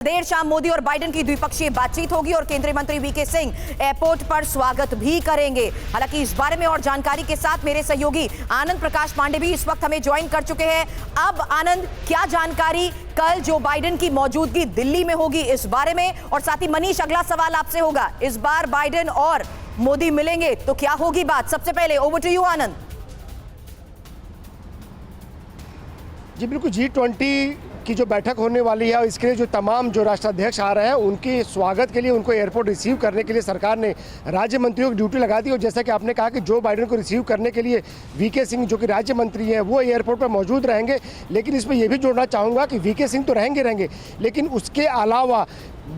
देर शाम मोदी और बाइडेन की द्विपक्षीय बातचीत होगी और केंद्रीय मंत्री वीके सिंह एयरपोर्ट पर स्वागत भी करेंगे। हालांकि इस बारे में और जानकारी के साथ मेरे सहयोगी आनंद प्रकाश पांडे भी इस वक्त हमें ज्वाइन कर चुके हैं। अब आनंद, क्या जानकारी कल जो बाइडेन की मौजूदगी दिल्ली में होगी इस बारे में, और साथ ही मनीष अगला सवाल आपसे होगा, इस बार बाइडेन और मोदी मिलेंगे तो क्या होगी बात? सबसे पहले ओवर टू यू आनंद। जी बिल्कुल, G20 की जो बैठक होने वाली है और इसके लिए जो तमाम जो राष्ट्राध्यक्ष आ रहे हैं उनके स्वागत के लिए, उनको एयरपोर्ट रिसीव करने के लिए सरकार ने राज्य मंत्रियों की ड्यूटी लगा दी। और जैसा कि आपने कहा कि जो बाइडेन को रिसीव करने के लिए वीके सिंह जो कि राज्य मंत्री हैं वो एयरपोर्ट पर मौजूद रहेंगे। लेकिन इसमें यह भी जोड़ना चाहूँगा कि वीके सिंह तो रहेंगे, लेकिन उसके अलावा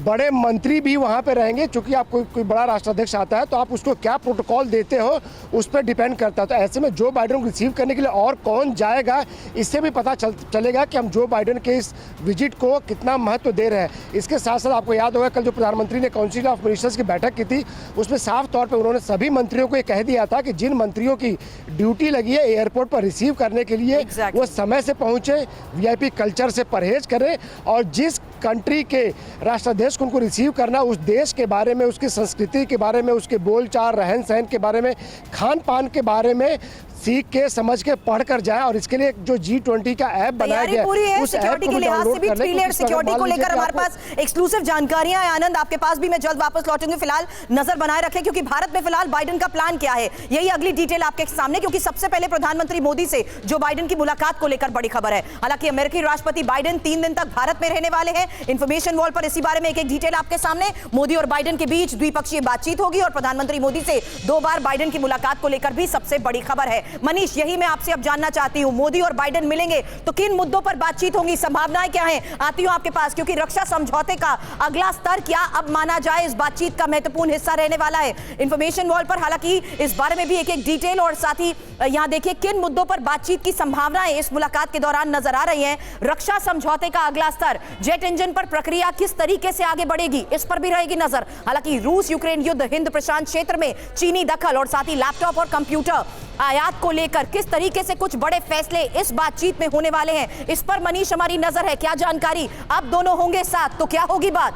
बड़े मंत्री भी वहाँ पे रहेंगे। क्योंकि आप कोई बड़ा राष्ट्राध्यक्ष आता है तो आप उसको क्या प्रोटोकॉल देते हो उस पर डिपेंड करता है। तो ऐसे में जो बाइडेन को रिसीव करने के लिए और कौन जाएगा, इससे भी पता चलेगा कि हम जो बाइडेन के इस विजिट को कितना महत्व दे रहे हैं। इसके साथ साथ आपको याद होगा कल जो प्रधानमंत्री ने काउंसिल ऑफ मिनिस्टर्स की बैठक की थी उसमें साफ तौर पर उन्होंने सभी मंत्रियों को ये कह दिया था कि जिन मंत्रियों की ड्यूटी लगी है एयरपोर्ट पर रिसीव करने के लिए वो समय से पहुँचे, VIP कल्चर से परहेज करें, और जिस कंट्री के राष्ट्राध्यक्ष को उनको रिसीव करना उस देश के बारे में, उसकी संस्कृति के बारे में, उसके बोलचाल रहन सहन के बारे में, खान पान के बारे में सीख के समझ के पढ़ कर जाए। और इसके लिए जो G20 का ऐप बनाया गया है उस ऐप को डाउनलोड करने थ्री लेयर सिक्योरिटी को लेकर हमारे पास एक्सक्लूसिव जानकारियां हैं। आनंद, आपके पास भी मैं जल्द वापस लौटूंगी, फिलहाल नजर बनाए रखें क्योंकि भारत में फिलहाल बाइडेन का प्लान क्या है यही अगली डिटेल आपके सामने, क्योंकि सबसे पहले प्रधानमंत्री मोदी से जो बाइडेन की मुलाकात को लेकर बड़ी खबर है। हालांकि अमेरिकी राष्ट्रपति बाइडेन 3 दिन तक भारत में रहने वाले हैं। इंफॉर्मेशन वॉल पर इसी बारे में एक डिटेल आपके सामने। मोदी और बाइडेन के बीच द्विपक्षीय बातचीत होगी और प्रधानमंत्री मोदी से 2 बार बाइडेन की मुलाकात को लेकर भी सबसे बड़ी खबर है। मनीष, यही मैं आपसे अब जानना चाहती हूं, मोदी और बाइडेन मिलेंगे तो किन मुद्दों पर बातचीत होगी, संभावनाएं क्या हैं? आती हूं आपके पास, क्योंकि रक्षा समझौते का अगला स्तर क्या अब माना जाए इस बातचीत का महत्वपूर्ण हिस्सा रहने वाला है। इंफॉर्मेशन वॉल पर हालांकि इस बारे में भी एक डिटेल, और साथ ही यहां देखिए किन मुद्दों पर बातचीत की संभावनाएं इस मुलाकात के दौरान नजर आ रही हैं। रक्षा समझौते का अगला स्तर, जेट इंजन पर प्रक्रिया किस तरीके से आगे बढ़ेगी, इस पर भी रहेगी नजर। हालांकि रूस यूक्रेन युद्ध, हिंद प्रशांत क्षेत्र में चीनी दखल, और साथ ही लैपटॉप और कंप्यूटर आयात को लेकर किस तरीके से कुछ बड़े फैसले इस बातचीत में होने वाले हैं, इस पर मनीष हमारी नजर है। क्या जानकारी? अब दोनों होंगे साथ तो क्या होगी बात?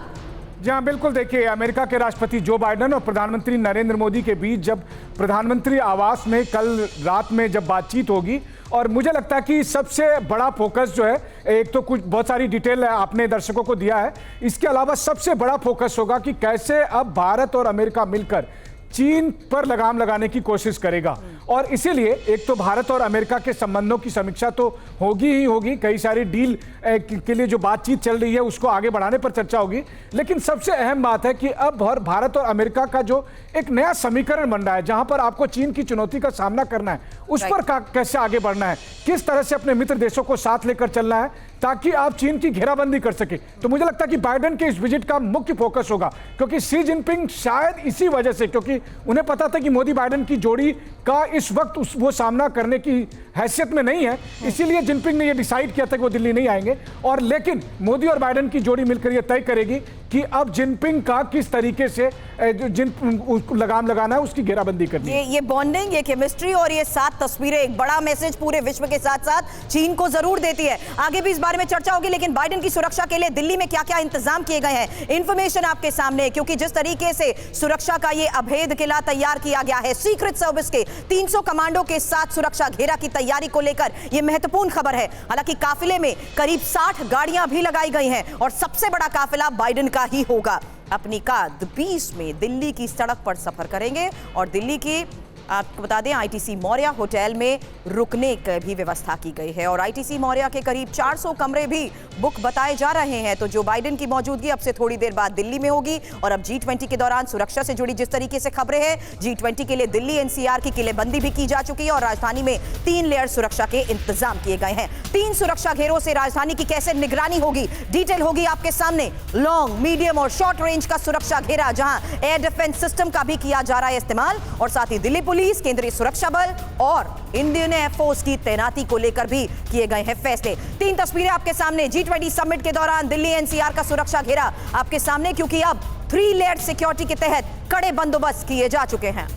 जी हाँ, बिल्कुल। देखिए, अमेरिका के राष्ट्रपति जो बाइडेन और प्रधानमंत्री नरेंद्र मोदी के बीच जब प्रधानमंत्री आवास में कल रात में जब बातचीत होगी, और मुझे लगता है कि सबसे बड़ा फोकस जो है, एक तो कुछ बहुत सारी डिटेल आपने दर्शकों को दिया है, इसके अलावा सबसे बड़ा फोकस होगा कि कैसे अब भारत और अमेरिका मिलकर चीन पर लगाम लगाने की कोशिश करेगा। और इसीलिए एक तो भारत और अमेरिका के संबंधों की समीक्षा तो होगी ही होगी, कई सारी डील के लिए जो बातचीत चल रही है उसको आगे बढ़ाने पर चर्चा होगी। लेकिन सबसे अहम बात है कि अब भारत और अमेरिका का जो एक नया समीकरण बन रहा है, जहां पर आपको चीन की चुनौती का सामना करना है, उस पर कैसे आगे बढ़ना है, किस तरह से अपने मित्र देशों को साथ लेकर चलना है ताकि आप चीन की घेराबंदी कर सके। तो मुझे लगता है कि बाइडेन के इस विजिट का मुख्य फोकस होगा, क्योंकि शी जिनपिंग शायद इसी वजह से, क्योंकि उन्हें पता था कि मोदी बाइडेन की जोड़ी का इस वक्त वो सामना करने की हैसियत में नहीं है, इसीलिए जिनपिंग ने ये डिसाइड किया था कि वो दिल्ली नहीं आएंगे। और लेकिन मोदी और बाइडेन की जोड़ी मिलकर ये तय करेगी कि अब जिनपिंग का किस तरीके से उसको लगाम लगाना है, उसकी घेराबंदी करनी है। ये बॉन्डिंग, ये केमिस्ट्री और ये 7 तस्वीरें एक बड़ा मैसेज पूरे विश्व के साथ साथ चीन को जरूर देती है। आगे भी इस बारे में चर्चा होगी, लेकिन बाइडेन की सुरक्षा के लिए दिल्ली में क्या क्या इंतजाम किए गए हैं, इंफॉर्मेशन आपके सामने। क्योंकि जिस तरीके से सुरक्षा का ये अभेद किला तैयार किया गया है, सीक्रेट सर्विस के 300 कमांडो के साथ सुरक्षा घेरा की तैयारी को लेकर यह महत्वपूर्ण खबर है। हालांकि काफिले में करीब 60 गाड़ियां भी लगाई गई हैं और सबसे बड़ा काफिला बाइडेन का ही होगा। अपनी कार 20 में दिल्ली की सड़क पर सफर करेंगे और दिल्ली की, आपको बता दें, ITC मौर्या होटल में रुकने की भी व्यवस्था की गई है और ITC मौर्या के करीब 400 कमरे भी बुक बताए जा रहे हैं। तो जो बाइडेन की मौजूदगी अब से थोड़ी देर बाद दिल्ली में होगी। और अब G20 के दौरान सुरक्षा से जुड़ी जिस तरीके से खबरें हैं, G20 के लिए दिल्ली NCR की किलेबंदी भी की जा चुकी है और राजधानी में 3 लेयर सुरक्षा के इंतजाम किए गए हैं। 3 सुरक्षा घेरों से राजधानी की कैसे निगरानी होगी, डिटेल होगी आपके सामने। लॉन्ग, मीडियम और शॉर्ट रेंज का सुरक्षा घेरा, जहां एयर डिफेंस सिस्टम का भी किया जा रहा है इस्तेमाल, और साथ ही दिल्ली पुलिस, केंद्रीय सुरक्षा बल और इंडियन एयरफोर्स की तैनाती को लेकर भी किए गए हैं फैसले। 3 तस्वीरें आपके सामने G20 समिट के दौरान दिल्ली NCR का सुरक्षा घेरा आपके सामने, क्योंकि अब 3 लेयर सिक्योरिटी के तहत कड़े बंदोबस्त किए जा चुके हैं।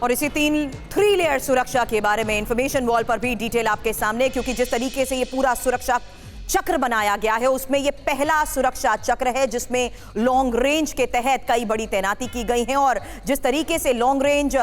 और इसी 3 लेयर सुरक्षा के बारे में इंफॉर्मेशन वॉल पर भी डिटेल आपके सामने, क्योंकि जिस तरीके से ये पूरा सुरक्षा चक्र बनाया गया है उसमें ये पहला सुरक्षा चक्र है जिसमें लॉन्ग रेंज के तहत कई बड़ी तैनाती की गई है। और जिस तरीके से लॉन्ग रेंज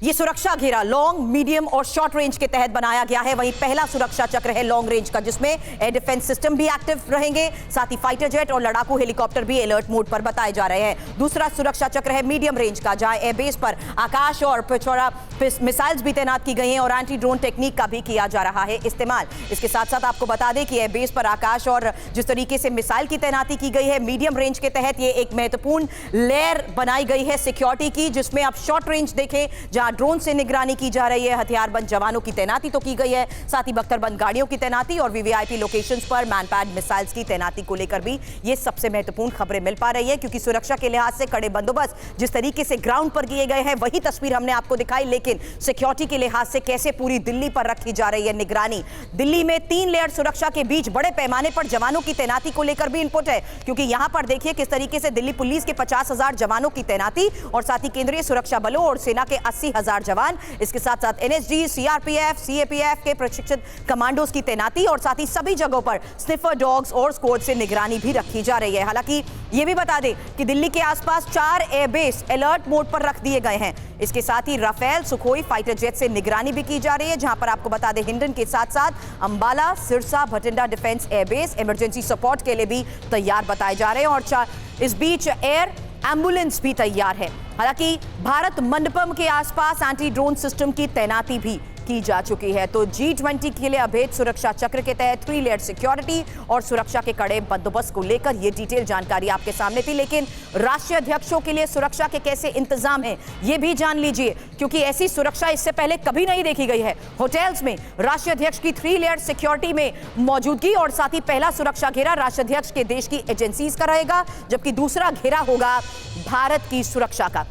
ये सुरक्षा घेरा लॉन्ग, मीडियम और शॉर्ट रेंज के तहत बनाया गया है, वहीं पहला सुरक्षा चक्र है लॉन्ग रेंज का जिसमें एयर डिफेंस सिस्टम भी एक्टिव रहेंगे, साथ ही फाइटर जेट और लड़ाकू हेलीकॉप्टर भी अलर्ट मोड पर बताए जा रहे हैं। दूसरा सुरक्षा चक्र है मीडियम रेंज का, जहां एयरबेस पर आकाश और पिछोड़ा मिसाइल्स भी तैनात की गई हैं और एंटी ड्रोन टेक्निक का भी किया जा रहा है इस्तेमाल। इसके साथ साथ आपको बता दें कि एयरबेस पर आकाश और जिस तरीके से मिसाइल की तैनाती की गई है मीडियम रेंज के तहत, ये एक महत्वपूर्ण लेयर बनाई गई है सिक्योरिटी की, जिसमें आप शॉर्ट रेंज देखें जहां ड्रोन से निगरानी की जा रही है, हथियारबंद जवानों की तैनाती तो की गई है, साथ ही बख्तरबंद गाड़ियों की तैनाती और वीवीआईपी लोकेशंस पर मैनपैड मिसाइल्स की तैनाती को लेकर भी ये सबसे महत्वपूर्ण खबरें मिल पा रही है, क्योंकि सुरक्षा के लिहाज से कड़े बंदोबस्त जिस तरीके से ग्राउंड पर किए गए हैं वही तस्वीर हमने आपको दिखाई, लेकिन सिक्योरिटी के लिहाज से कैसे पूरी दिल्ली पर रखी जा रही है निगरानी। दिल्ली में 3 लेयर सुरक्षा के बीच बड़े पैमाने पर जवानों की तैनाती को लेकर भी इनपुट है, क्योंकि यहां पर देखिए किस तरीके से दिल्ली पुलिस के 50,000 जवानों की तैनाती और साथ ही केंद्रीय सुरक्षा बलों और सेना के 80,000 जवान, इसके साथ साथ एनएसजी, सीआरपीएफ, सीएपीएफ के प्रशिक्षित कमांडोज की तैनाती और साथ ही सभी जगहों पर स्निफर डॉग्स और स्क्वाड से निगरानी भी रखी जा रही है। हालांकि यह भी बता दें कि दिल्ली के आसपास 4 एयरबेस अलर्ट मोड पर रख दिए गए हैं। इसके साथ ही राफेल, सुखोई फाइटर जेट से निगरानी भी की जा रही है, जहां पर आपको बता दें हिंडन के साथ साथ Ambala, Sirsa, Bathinda defence airbase emergency support के लिए भी तैयार बताए जा रहे हैं और इस बीच एयर एम्बुलेंस भी तैयार है। हालांकि भारत मंडपम के आसपास एंटी ड्रोन सिस्टम की तैनाती भी की जा चुकी है। तो G20 के लिए अभेद सुरक्षा चक्र के तहत 3 लेयर सिक्योरिटी और सुरक्षा के कड़े बंदोबस्त को लेकर यह डिटेल जानकारी आपके सामने थी, लेकिन राष्ट्रीय अध्यक्षों के लिए सुरक्षा के कैसे इंतजाम हैं ये भी जान लीजिए, क्योंकि ऐसी सुरक्षा इससे पहले कभी नहीं देखी गई है। होटल्स में राष्ट्रीय अध्यक्ष की 3 लेयर सिक्योरिटी में मौजूदगी और साथ ही पहला सुरक्षा घेरा राष्ट्रीय अध्यक्ष के देश की एजेंसीज का रहेगा, जबकि दूसरा घेरा होगा भारत की सुरक्षा का।